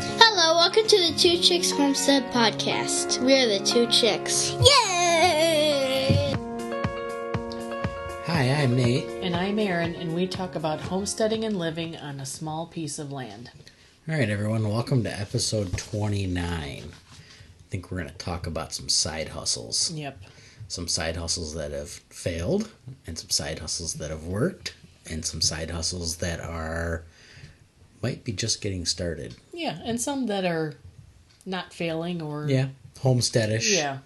Hello, welcome to the Two Chicks Homestead Podcast. We are the Two Chicks. Yay! Hi, I'm Nate. And I'm Erin, and we talk about homesteading and living on a small piece of land. All right, everyone, welcome to episode 29. I think we're going to talk about some side hustles. Yep. Some side hustles that have failed, and some side hustles that have worked, and some side hustles that might be just getting started. Yeah, and some that are not failing or... Yeah, homesteadish. Yeah.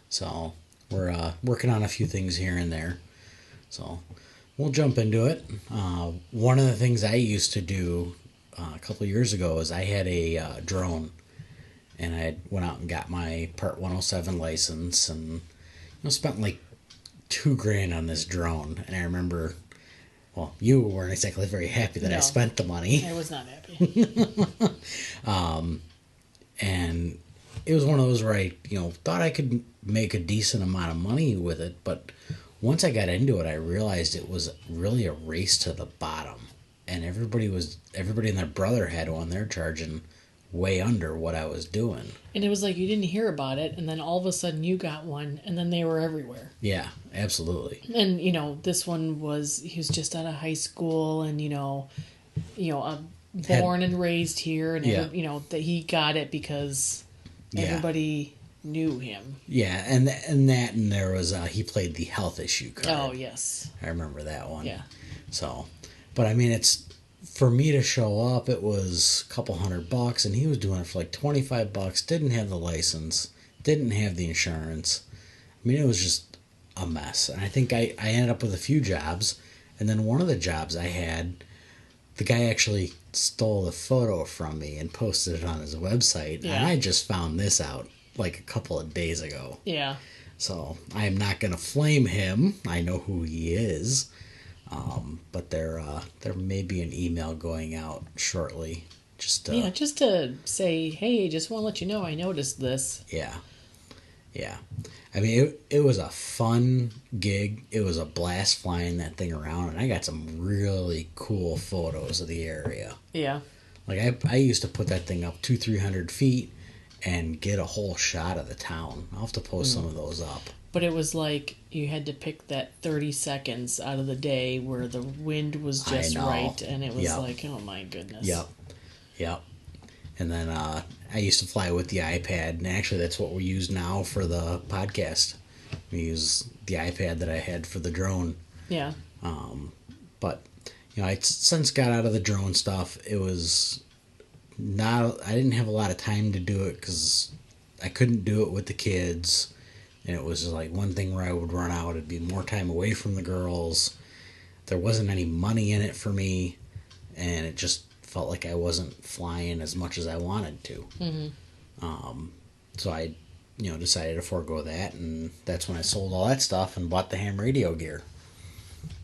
So we're working on a few things here and there. So we'll jump into it. One of the things I used to do a couple of years ago is I had a drone, and I went out and got my Part 107 license, and spent like $2,000 on this drone. And I remember, well, you weren't exactly very happy that I spent the money. I was not happy. And it was one of those where I, thought I could make a decent amount of money with it, but once I got into it, I realized it was really a race to the bottom. And everybody and their brother had one. They're charging way under what I was doing. And it was like you didn't hear about it, and then all of a sudden you got one, and then they were everywhere. Yeah, absolutely. And, this one he was just out of high school, and, born and raised here, and, that he got it because everybody knew him. Yeah, and there was, he played the health issue card. Oh, yes. I remember that one. Yeah. So, but I mean, for me to show up, it was a couple $100, and he was doing it for like $25, didn't have the license, didn't have the insurance. I mean, it was just a mess. And I think I ended up with a few jobs, and then one of the jobs I had, the guy actually stole the photo from me and posted it on his website, and I just found this out like a couple of days ago. Yeah. So I am not going to flame him. I know who he is. But there may be an email going out shortly. Just to say, hey, just want to let you know I noticed this. Yeah. I mean, it was a fun gig. It was a blast flying that thing around, and I got some really cool photos of the area. Yeah. Like I used to put that thing up 200-300 feet and get a whole shot of the town. I'll have to post some of those up. But it was like you had to pick that 30 seconds out of the day where the wind was just right, and it was like, oh my goodness. Yep. And then I used to fly with the iPad, and actually that's what we use now for the podcast. We use the iPad that I had for the drone. Yeah. But, I since got out of the drone stuff, it was I didn't have a lot of time to do it because I couldn't do it with the kids. And it was just like one thing where I would run out. It'd be more time away from the girls. There wasn't any money in it for me. And it just felt like I wasn't flying as much as I wanted to. Mm-hmm. So I, decided to forego that. And that's when I sold all that stuff and bought the ham radio gear.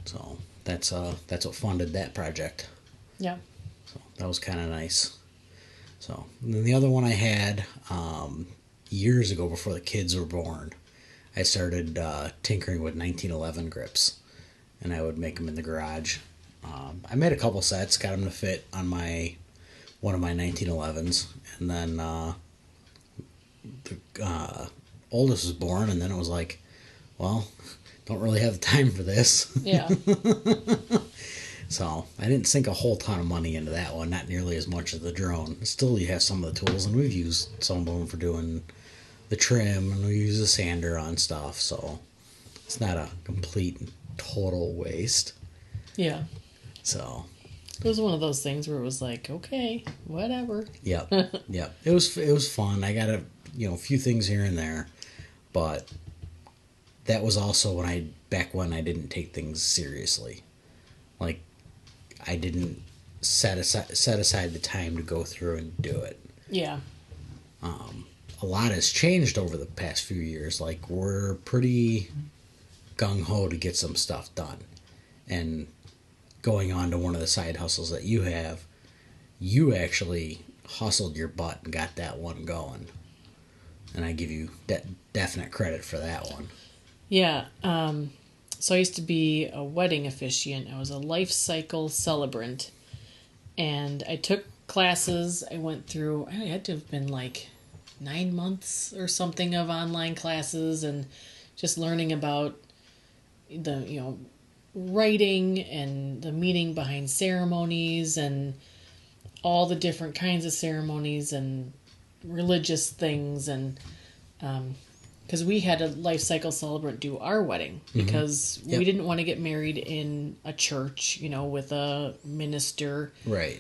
So that's what funded that project. Yeah. So that was kind of nice. So and then the other one I had years ago before the kids were born, I started tinkering with 1911 grips, and I would make them in the garage. I made a couple sets, got them to fit on one of my 1911s, and then the oldest was born, and then it was like, well, don't really have the time for this. Yeah. So I didn't sink a whole ton of money into that one, not nearly as much as the drone. Still, you have some of the tools, and we've used some of them for doing the trim, and we use a sander on stuff, so it's not a complete and total waste. Yeah. So it was one of those things where it was like, okay, whatever. Yep. It was fun. I got a few things here and there, but that was also back when I didn't take things seriously. Like, I didn't set aside the time to go through and do it. Yeah. A lot has changed over the past few years. Like, we're pretty gung-ho to get some stuff done. And going on to one of the side hustles that you have, you actually hustled your butt and got that one going. And I give you definite credit for that one. Yeah. So I used to be a wedding officiant. I was a life cycle celebrant. And I took classes. I went through, I had to have been like 9 months or something of online classes and just learning about the, writing and the meaning behind ceremonies and all the different kinds of ceremonies and religious things. And because we had a life cycle celebrant do our wedding because we didn't want to get married in a church, with a minister. Right.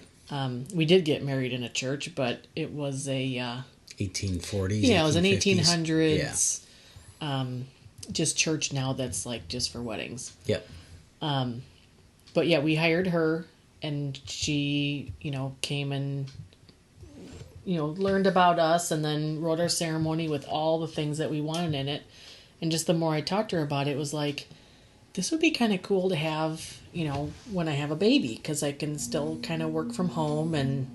We did get married in a church, but it was a 1840s. Yeah, it was an 1800s. Yeah. Just church now that's like just for weddings. Yep. But yeah, we hired her, and she, came and learned about us, and then wrote our ceremony with all the things that we wanted in it. And just the more I talked to her about it, it was like, this would be kind of cool to have, when I have a baby, because I can still kind of work from home and,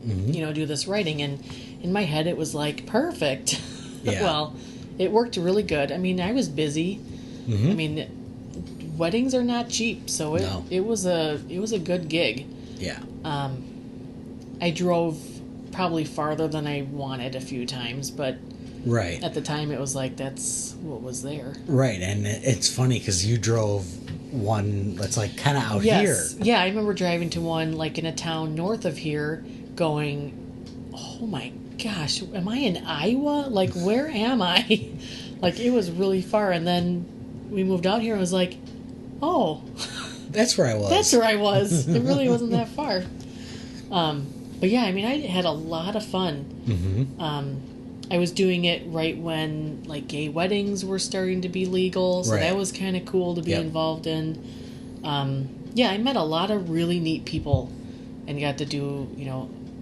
do this writing. And in my head, it was like, perfect. Yeah. Well, it worked really good. I mean, I was busy. I mean, weddings are not cheap, so it was a good gig. Yeah. I drove probably farther than I wanted a few times, but right at the time it was like, that's what was there. Right. And it's funny because you drove one that's like kind of out here. Yeah, I remember driving to one like in a town north of here going, oh my gosh, am I in Iowa? Like, where am I? Like, it was really far. And then we moved out here and I was like, oh, that's where I was. That's where I was. It really wasn't that far. But yeah, I mean, I had a lot of fun. I was doing it right when like gay weddings were starting to be legal, so that was kind of cool to be involved in. Yeah, I met a lot of really neat people and got to do,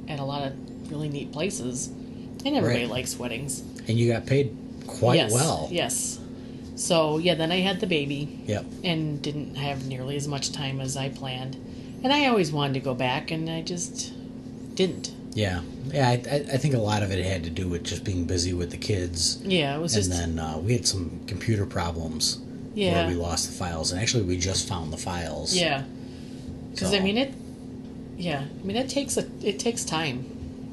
at a lot of really neat places. And everybody likes weddings. And you got paid quite well. Yes. So, yeah, then I had the baby. Yep. And didn't have nearly as much time as I planned. And I always wanted to go back, and I just didn't. Yeah. Yeah, I think a lot of it had to do with just being busy with the kids. Yeah, it was and then we had some computer problems where we lost the files. And actually, we just found the files. Yeah. Because, I mean, it takes time.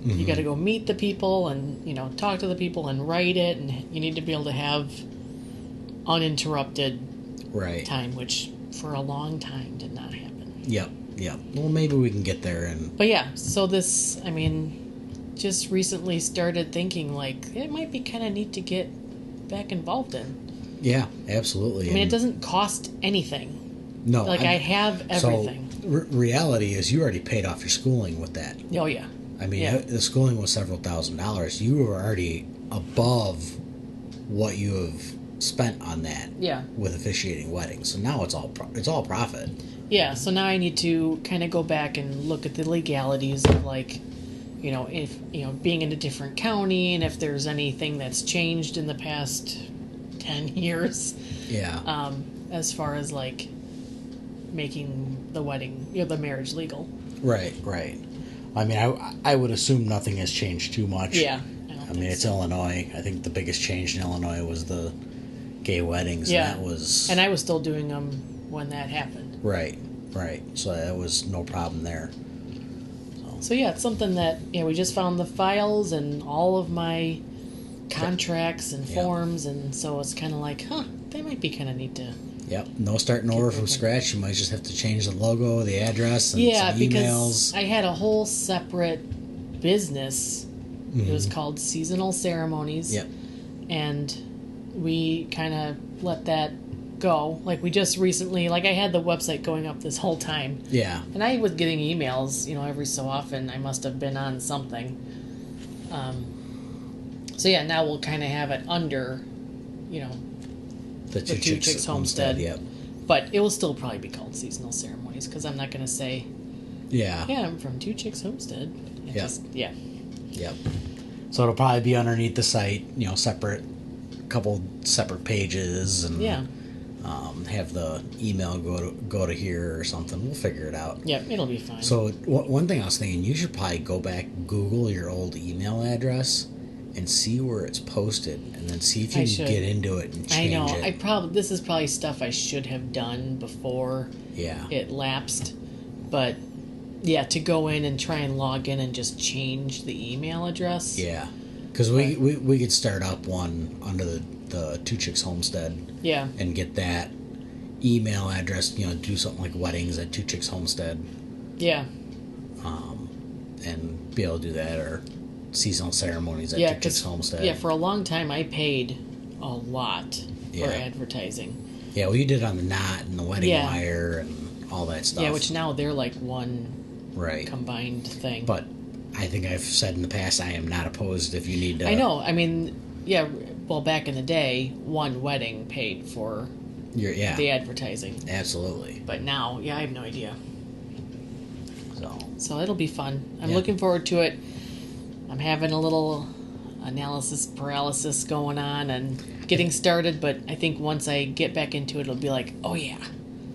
You got to go meet the people and, talk to the people and write it. And you need to be able to have uninterrupted time, which for a long time did not happen. Yep. Well, maybe we can get there. But yeah, so this, I mean, just recently started thinking, like, it might be kind of neat to get back involved in. Yeah, absolutely. I mean, it doesn't cost anything. No. Like, I have everything. So, reality is you already paid off your schooling with that. Oh, yeah. I mean, the schooling was several $1,000s. You were already above what you have spent on that with officiating weddings. So now it's all profit. Yeah, so now I need to kind of go back and look at the legalities of, like, if, being in a different county and if there's anything that's changed in the past 10 years. Yeah. As far as, like, making the wedding, the marriage legal. Right. I mean, I would assume nothing has changed too much. Yeah. I mean, it's Illinois. I think the biggest change in Illinois was the gay weddings. Yeah. And I was still doing them when that happened. Right. So that was no problem there. So yeah, it's something that, we just found the files and all of my contracts and forms, and so it's kind of like, that might be kind of neat to... Yep, no starting over from scratch. You might just have to change the logo, the address, and some emails. Because I had a whole separate business. It was called Seasonal Ceremonies. Yep. And we kind of let that go. Like, we just recently, like, I had the website going up this whole time. Yeah. And I was getting emails, every so often. I must have been on something. So yeah, now we'll kind of have it under, the Two Chicks Homestead. Yep. But it will still probably be called Seasonal Ceremonies, because I'm not going to say, I'm from Two Chicks Homestead. Yep. So it'll probably be underneath the site, couple separate pages, and have the email go to here or something. We'll figure it out. Yeah, it'll be fine. So one thing I was thinking, you should probably go back, Google your old email address, and see where it's posted, and then see if you can get into it and change it. I know. This is probably stuff I should have done before it lapsed, but Yeah, to go in and try and log in and just change the email address. Yeah, because we could start up one under the Two Chicks Homestead. Yeah. And get that email address, do something like weddings at Two Chicks Homestead. Yeah. And be able to do that, or seasonal ceremonies at Two Chicks Homestead. Yeah, for a long time I paid a lot Yeah. for advertising. Yeah, well, you did on the Knot and the Wedding Wire and all that stuff. Yeah, which now they're like one combined thing. But I think I've said in the past, I am not opposed if you need to. I know. I mean, yeah. Well, back in the day, one wedding paid for the advertising. Absolutely. But now, I have no idea. So it'll be fun. I'm looking forward to it. I'm having a little analysis paralysis going on and getting started, but I think once I get back into it, it'll be like, oh yeah.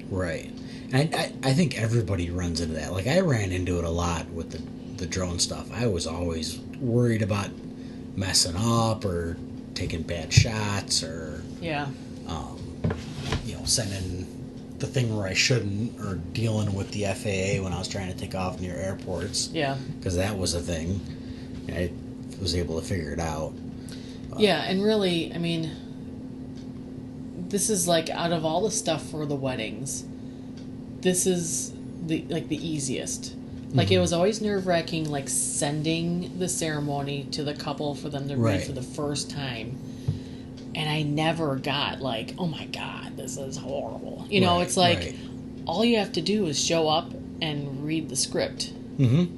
Right. And I think everybody runs into that. Like, I ran into it a lot with the drone stuff. I was always worried about messing up or taking bad shots or sending the thing where I shouldn't, or dealing with the FAA when I was trying to take off near airports. Yeah. Because that was a thing. I was able to figure it out. Yeah, and really, I mean, this is like, out of all the stuff for the weddings, this is the easiest. Like, it was always nerve-wracking, like, sending the ceremony to the couple for them to read for the first time. And I never got, like, oh my God, this is horrible. It's like, all you have to do is show up and read the script. Mm-hmm.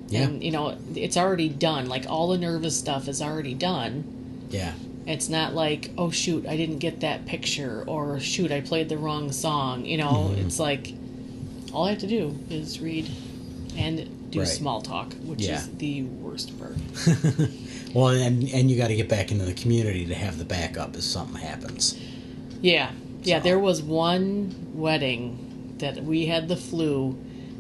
Yeah. And, it's already done. Like, all the nervous stuff is already done. Yeah. It's not like, oh, shoot, I didn't get that picture, or shoot, I played the wrong song. It's like, all I have to do is read and do small talk, which is the worst part. Well, and you got to get back into the community to have the backup if something happens. Yeah. Yeah, there was one wedding that we had the flu,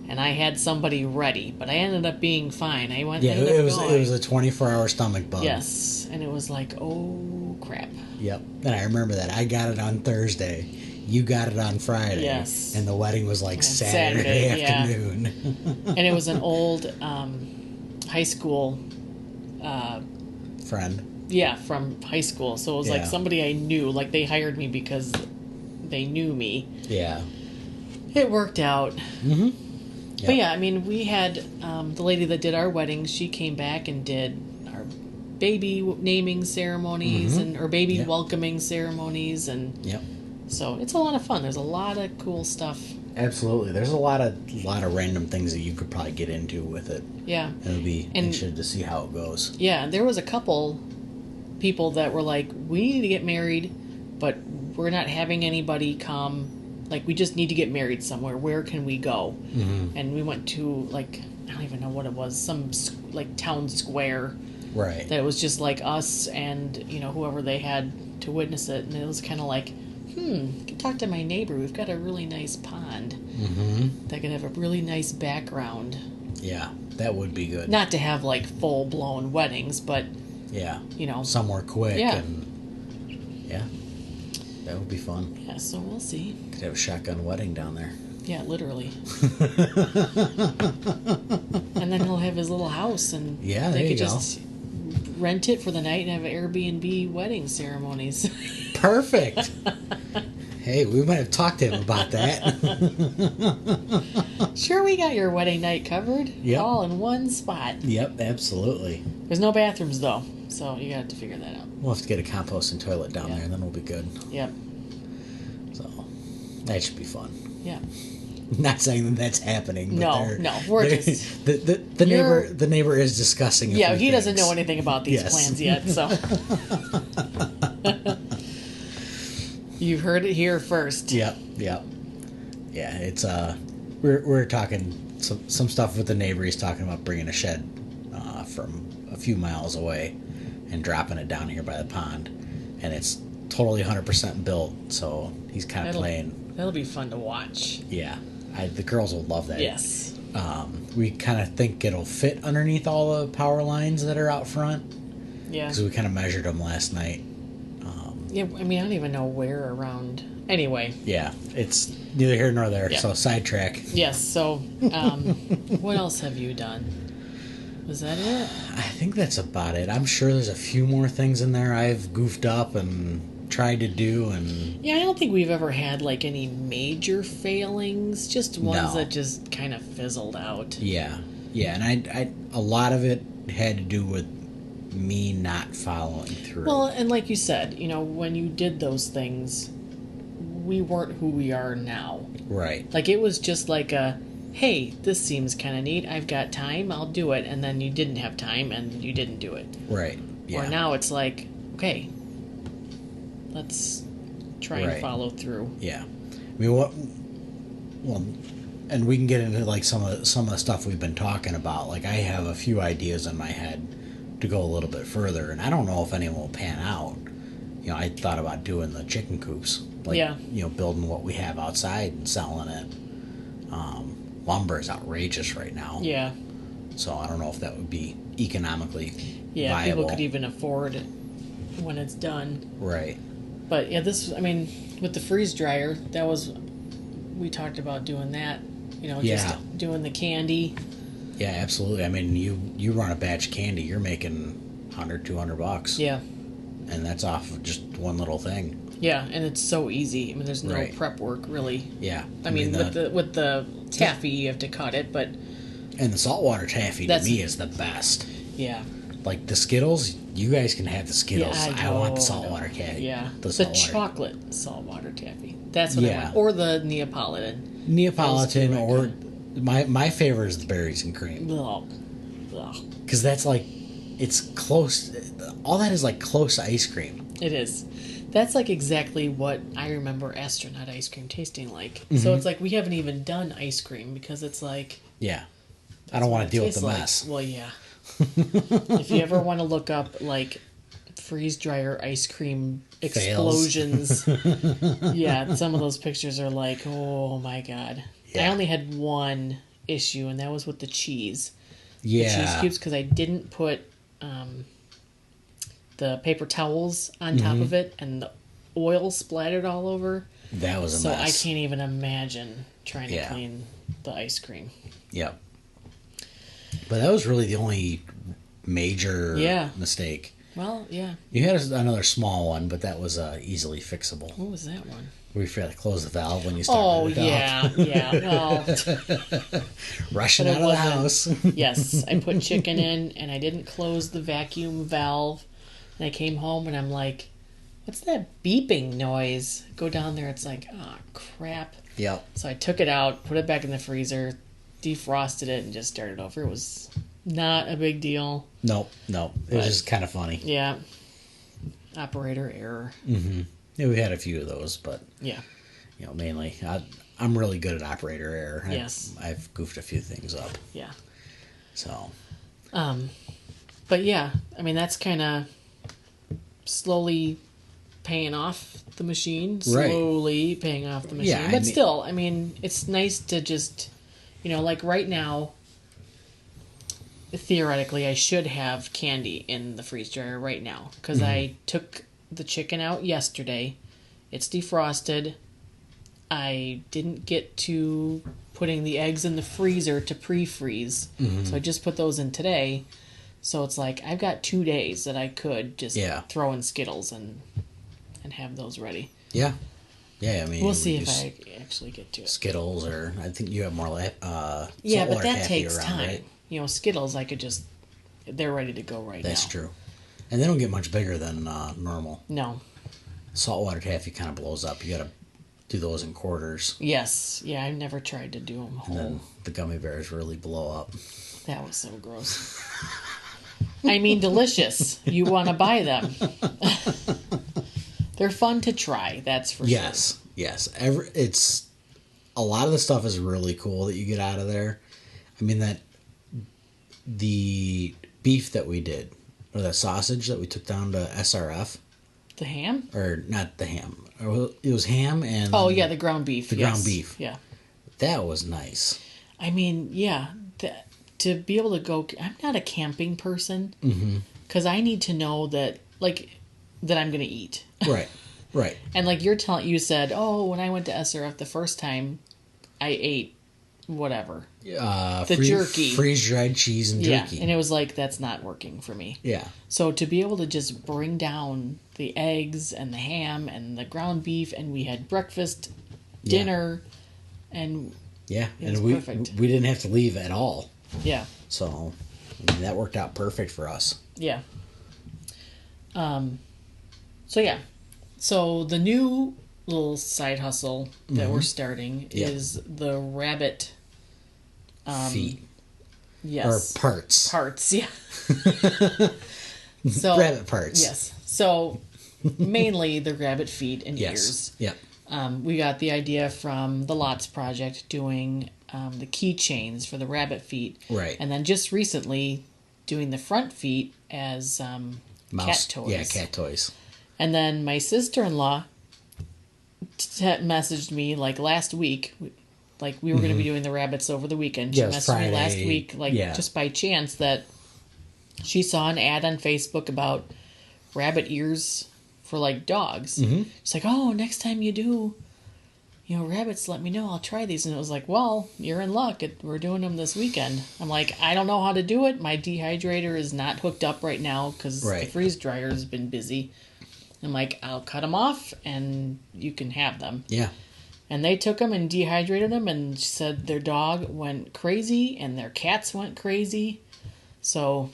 and I had somebody ready, but I ended up being fine. It was a 24-hour stomach bug. Yes, and it was like, oh crap. Yep, and I remember that. I got it on Thursday. You got it on Friday. Yes. And the wedding was like Saturday afternoon. And it was an old high school friend. Yeah, from high school. So it was like somebody I knew. Like, they hired me because they knew me. Yeah. It worked out. Mm-hmm. Yep. But yeah, I mean, we had the lady that did our wedding, she came back and did our baby naming ceremonies and or baby welcoming ceremonies, and so it's a lot of fun. There's a lot of cool stuff. Absolutely, there's a lot of random things that you could probably get into with it. Yeah, it'll be interesting to see how it goes. Yeah, there was a couple people that were like, "We need to get married, but we're not having anybody come. Like, we just need to get married somewhere. Where can we go?" Mm-hmm. And we went to, like, I don't even know what it was, some like town square. Right. That was just like us and, whoever they had to witness it. And it was kind of like, I can talk to my neighbor. We've got a really nice pond. Mm-hmm. That could have a really nice background. Yeah, that would be good. Not to have, like, full-blown weddings, but, somewhere quick. Yeah. And, that would be fun. Yeah, so we'll see. Could have a shotgun wedding down there. Yeah, literally. And then he'll have his little house, and they could just rent it for the night and have Airbnb wedding ceremonies. Perfect. Hey, we might have talked to him about that. Sure, we got your wedding night covered. Yep. All in one spot. Yep, absolutely. There's no bathrooms, though, so you got to figure that out. We'll have to get a composting toilet down there, and then we'll be good. Yep. So, that should be fun. Yeah. Not saying that that's happening. But no, we're just the neighbor is discussing. Yeah, he doesn't know anything about these plans yet, so you heard it here first. Yep. Yeah. It's we're talking some stuff with the neighbor. He's talking about bringing a shed from a few miles away and dropping it down here by the pond, and it's totally 100% built. So he's kind of playing. That'll be fun to watch. Yeah. The girls will love that. Yes. We kind of think it'll fit underneath all the power lines that are out front. Yeah. Because we kind of measured them last night. Yeah, I mean, I don't even know where around Anyway. Yeah, it's neither here nor there. Yeah. So sidetrack. Yes. So, what else have you done? Was that it? I think that's about it. I'm sure there's a few more things in there I've goofed up and tried to do, and Yeah, I don't think we've ever had like any major failings. Just ones No. that just kind of fizzled out. yeah, and I a lot of it had to do with me not following through. Well, and like you said, when you did those things, we weren't who we are now. Right. Like, it was just like hey, this seems kind of neat. I've got time. I'll do it. And then you didn't have time and you didn't do it. Right. Yeah. Or now it's like, okay, let's try and Right. follow through. Yeah. I mean, well, and we can get into like some of the stuff we've been talking about. Like, I have a few ideas in my head to go a little bit further, and I don't know if any will pan out. I thought about doing the chicken coops, like Yeah. Building what we have outside and selling it. Lumber is outrageous right now, Yeah. so I don't know if that would be economically Yeah, viable. people could even afford it when it's done. Right. But yeah, with the freeze dryer, we talked about doing that. Yeah. Just doing the candy. Yeah, absolutely. I mean, you run a batch of candy, you're making $100-$200. Yeah. And that's off of just one little thing. Yeah, and it's so easy. I mean, there's no Right. prep work really. Yeah. I mean, with the taffy, you have to cut it, but And the saltwater taffy to me is the best. yeah. Like the Skittles, you guys can have the Skittles. Yeah, I want the saltwater taffy. Yeah, The the saltwater. chocolate saltwater taffy. That's what I Yeah. want. Or the Neapolitan. Neapolitan, Those two, or my favorite is the berries and cream. Ugh. Ugh. Because that's like, it's close. All that is like close to ice cream. It is. That's like exactly what I remember astronaut ice cream tasting like. Mm-hmm. So it's like we haven't even done ice cream because it's like. Yeah. I don't want to deal with the like. mess. Well, yeah. If you ever want to look up like freeze dryer ice cream explosions, yeah, some of those pictures are like, oh my god. Yeah. I only had one issue, and that was with the cheese. Yeah. The cheese cubes, because I didn't put the paper towels on top of it, and the oil splattered all over. That was a So mess. I can't even imagine trying to Yeah. clean the ice cream. Yep. But that was really the only major Yeah. mistake. Well, yeah. You had another small one, but that was easily fixable. What was that one? We forgot to close the valve when you Oh, started it up. yeah. Well, Rushing But out it of the house. yes. I put chicken in, and I didn't close the vacuum valve. And I came home, and I'm like, what's that beeping noise? Go down there, it's like, oh, crap. Yep. So I took it out, put it back in the freezer, defrosted it, and just started over. It was not a big deal. Nope. It was But- just kind of funny. Yeah. Operator error. Yeah, we had a few of those, but Yeah. mainly I'm really good at operator error. Yes. I've goofed a few things up. Yeah. So But yeah, I mean, that's kind of slowly paying off the machine. Right. Slowly paying off the machine. Yeah, But still, I mean, it's nice to just, like right now, theoretically, I should have candy in the freeze dryer right now. Because I took the chicken out yesterday. It's defrosted. I didn't get to putting the eggs in the freezer to pre-freeze. So I just put those in today. So it's like I've got 2 days that I could just throw in Skittles and have those ready. yeah. I mean, We'll see if use I actually get to it. Skittles, or I think you have more like Yeah, but saltwater that taffy takes around, time. right? Skittles, I could just, they're ready to go right now. That's true. And they don't get much bigger than normal. No. Saltwater taffy kind of blows up. You got to do those in quarters. Yes. Yeah, I've never tried to do them whole. And then the gummy bears really blow up. That was so gross. I mean, delicious. You want to buy them. They're fun to try, that's for sure. Yes. It's a lot of the stuff is really cool that you get out of there. I mean, that the beef that we did, or the sausage that we took down to SRF, The ham? or not the ham. It was ham and Oh, yeah, the ground beef. The ground beef. Yeah. That was nice. I mean, yeah, to be able to go, I'm not a camping person because I need to know that I'm going to eat. Right. Right. And like you said, oh, when I went to SRF the first time, I ate whatever. The jerky. Freeze-dried cheese and jerky. Yeah, and it was like, that's not working for me. Yeah. So to be able to just bring down the eggs and the ham and the ground beef, and we had breakfast, dinner, and yeah, it was and perfect. we didn't have to leave at all. Yeah. So I mean, that worked out perfect for us. Yeah. So yeah. So the new little side hustle that we're starting is the rabbit feet. Yes. Or parts. Parts, yeah. So Rabbit parts. Yes. So mainly the rabbit feet and ears. Yep. We got the idea from the Lots Project doing the keychains for the rabbit feet. Right. And then just recently doing the front feet as cat toys. Yeah, cat toys. And then my sister-in-law messaged me like last week, like we were going to be doing the rabbits over the weekend. She messaged Friday. me last week, like just by chance, that she saw an ad on Facebook about rabbit ears for like dogs. Mm-hmm. She's like, oh, next time you do, rabbits, let me know. I'll try these. And it was like, well, you're in luck. We're doing them this weekend. I'm like, I don't know how to do it. My dehydrator is not hooked up right now because the freeze dryer has been busy. I'm like, I'll cut them off and you can have them. Yeah. And they took them and dehydrated them, and she said their dog went crazy and their cats went crazy. So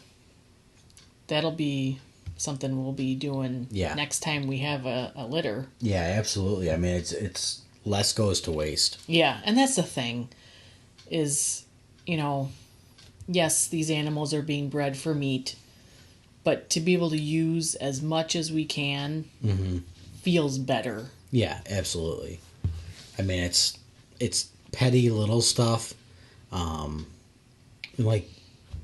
that'll be something we'll be doing next time we have a litter. Yeah, absolutely. I mean, it's less goes to waste. Yeah, and that's the thing is, yes, these animals are being bred for meat, but to be able to use as much as we can feels better. Yeah, absolutely. I mean, it's petty little stuff. Like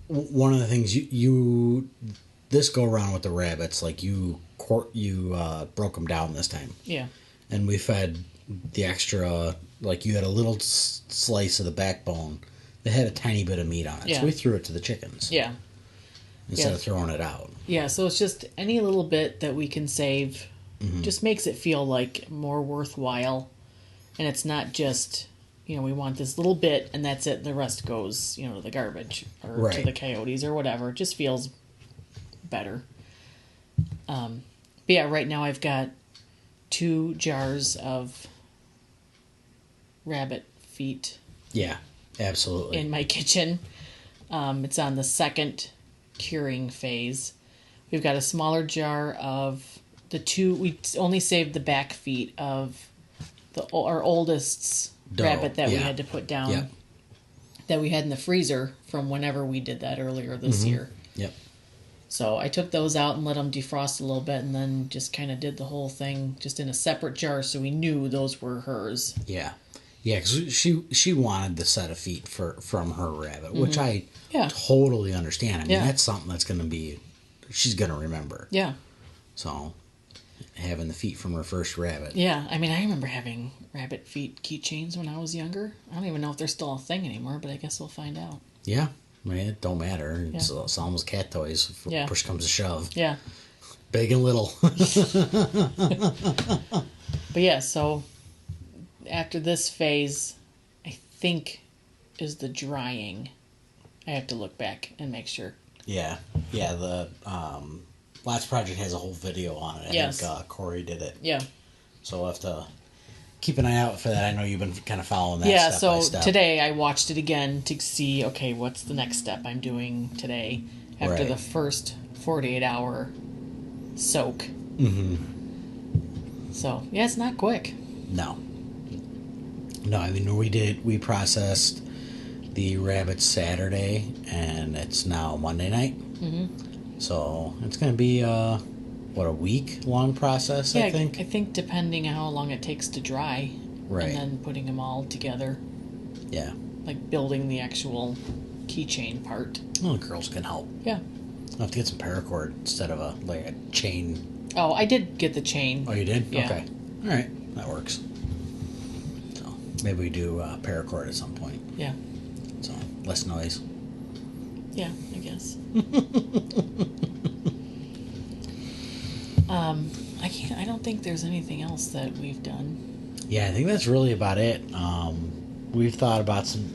one of the things you this go around with the rabbits, like you broke them down this time. Yeah. And we fed the extra, like you had a little slice of the backbone that had a tiny bit of meat on it. Yeah. So we threw it to the chickens. Yeah. Instead of throwing it out. Yeah, so it's just any little bit that we can save just makes it feel like more worthwhile. And it's not just, we want this little bit and that's it. The rest goes, to the garbage or to the coyotes or whatever. It just feels better. But yeah, right now I've got 2 jars of rabbit feet. Yeah, absolutely. In my kitchen. It's on the second curing phase. We've got a smaller jar of the 2. We only saved the back feet of our oldest's rabbit that we had to put down. That we had in the freezer from whenever we did that earlier this year. Yep. So I took those out and let them defrost a little bit, and then just kind of did the whole thing just in a separate jar, so we knew those were hers. Yeah, because she wanted the set of feet from her rabbit, which I totally understand. I mean, that's something that's going to be she's going to remember. Yeah. So having the feet from her first rabbit. Yeah, I mean, I remember having rabbit feet keychains when I was younger. I don't even know if they're still a thing anymore, but I guess we'll find out. Yeah. I mean, it don't matter. It's almost cat toys. Push comes to shove. Yeah. Big and little. But yeah, so after this phase, I think is the drying. I have to look back and make sure. Yeah. Yeah, the Lots Project has a whole video on it. I think Corey did it. Yeah. So we'll have to keep an eye out for that. I know you've been kind of following that step by step. Today I watched it again to see, okay, what's the next step I'm doing today after the first 48-hour soak. Mm-hmm. So, yeah, it's not quick. No, I mean, we processed the rabbits Saturday, and it's now Monday night. Mm-hmm. So it's going to be a week-long process, I think? I think depending on how long it takes to dry. Right. And then putting them all together. Yeah. Like building the actual keychain part. Well, the girls can help. Yeah. I'll have to get some paracord instead of a chain. Oh, I did get the chain. Oh, you did? Yeah. Okay. All right. That works. So maybe we do paracord at some point. Yeah. So less noise. Yeah, I guess. I don't think there's anything else that we've done. Yeah, I think that's really about it. We've thought about some,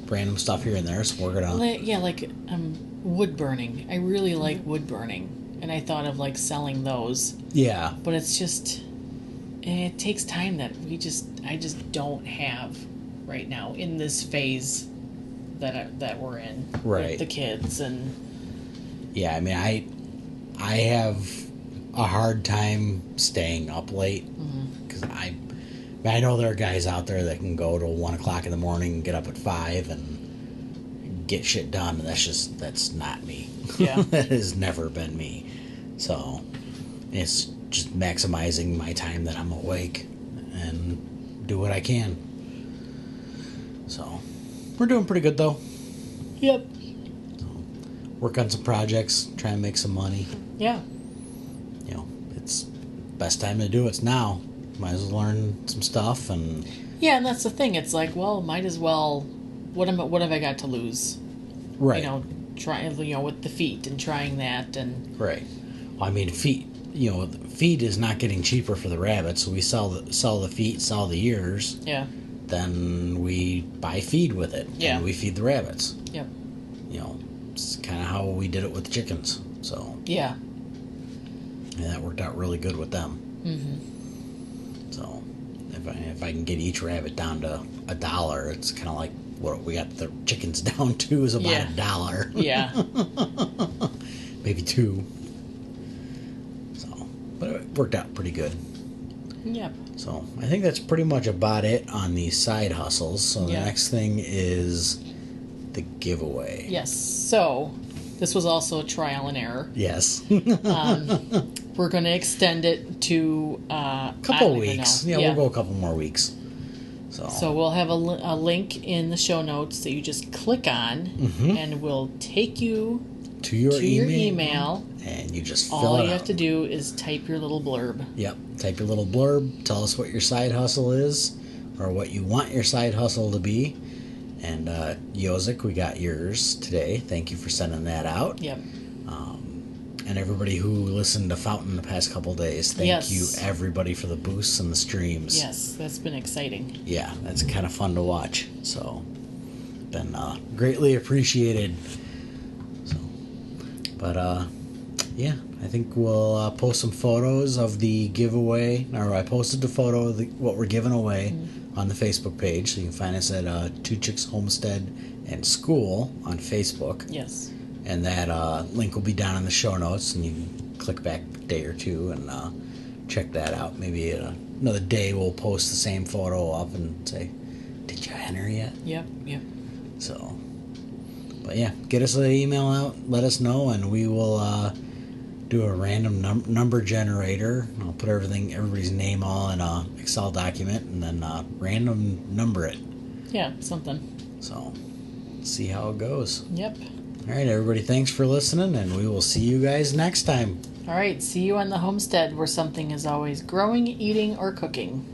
random stuff here and there, so we're gonna. Like wood burning. I really like wood burning, and I thought of like selling those. Yeah. But it's just, it takes time that I just don't have right now in this phase that we're in right. with the kids and. Yeah, I mean, I have a hard time staying up late because I know there are guys out there that can go till 1 o'clock in the morning and get up at 5 and get shit done. And that's not me. Yeah. That has never been me. So it's just maximizing my time that I'm awake and do what I can. So we're doing pretty good though. Yep. So, work on some projects, try and make some money. Yeah. It's best time to do it's now. Might as well learn some stuff and. Yeah, and that's the thing. It's like, well, might as well. What have I got to lose? Right. Trying with the feet and trying that and. Right. Well, I mean, feed is not getting cheaper for the rabbits. So we sell the feet, sell the ears. Yeah. Then we buy feed with it. Yeah. And we feed the rabbits. Yep. It's kind of how we did it with the chickens. So. Yeah. And that worked out really good with them. Mm-hmm. So, if I can get each rabbit down to $1, it's kind of like what we got the chickens down to is about $1. Yeah. Maybe $2. So, but it worked out pretty good. Yep. So, I think that's pretty much about it on these side hustles. So, the next thing is the giveaway. Yes. So, this was also a trial and error. Yes. We're going to extend it to a couple weeks. Yeah, we'll go a couple more weeks. So we'll have a link in the show notes that you just click on, and we'll take you to your email. And you just fill it out. All you have to do is type your little blurb. Yep. Type your little blurb. Tell us what your side hustle is or what you want your side hustle to be. And Yozik, we got yours today. Thank you for sending that out. Yep. And everybody who listened to Fountain the past couple days, thank you everybody for the boosts and the streams. Yes, that's been exciting. Yeah, that's kind of fun to watch. So, been greatly appreciated. So, but yeah, I think we'll post some photos of the giveaway. Or I posted the photo of what we're giving away on the Facebook page, so you can find us at Two Chicks Homestead and School on Facebook. Yes. And that link will be down in the show notes, and you can click back a day or two and check that out. Maybe another day we'll post the same photo up and say, did you enter yet? Yep. So, but yeah, get us an email out, let us know, and we will do a random number generator. I'll put everybody's name all in a Excel document, and then random number it. Yeah, something. So, see how it goes. Yep. All right, everybody, thanks for listening, and we will see you guys next time. All right, see you on the homestead where something is always growing, eating, or cooking.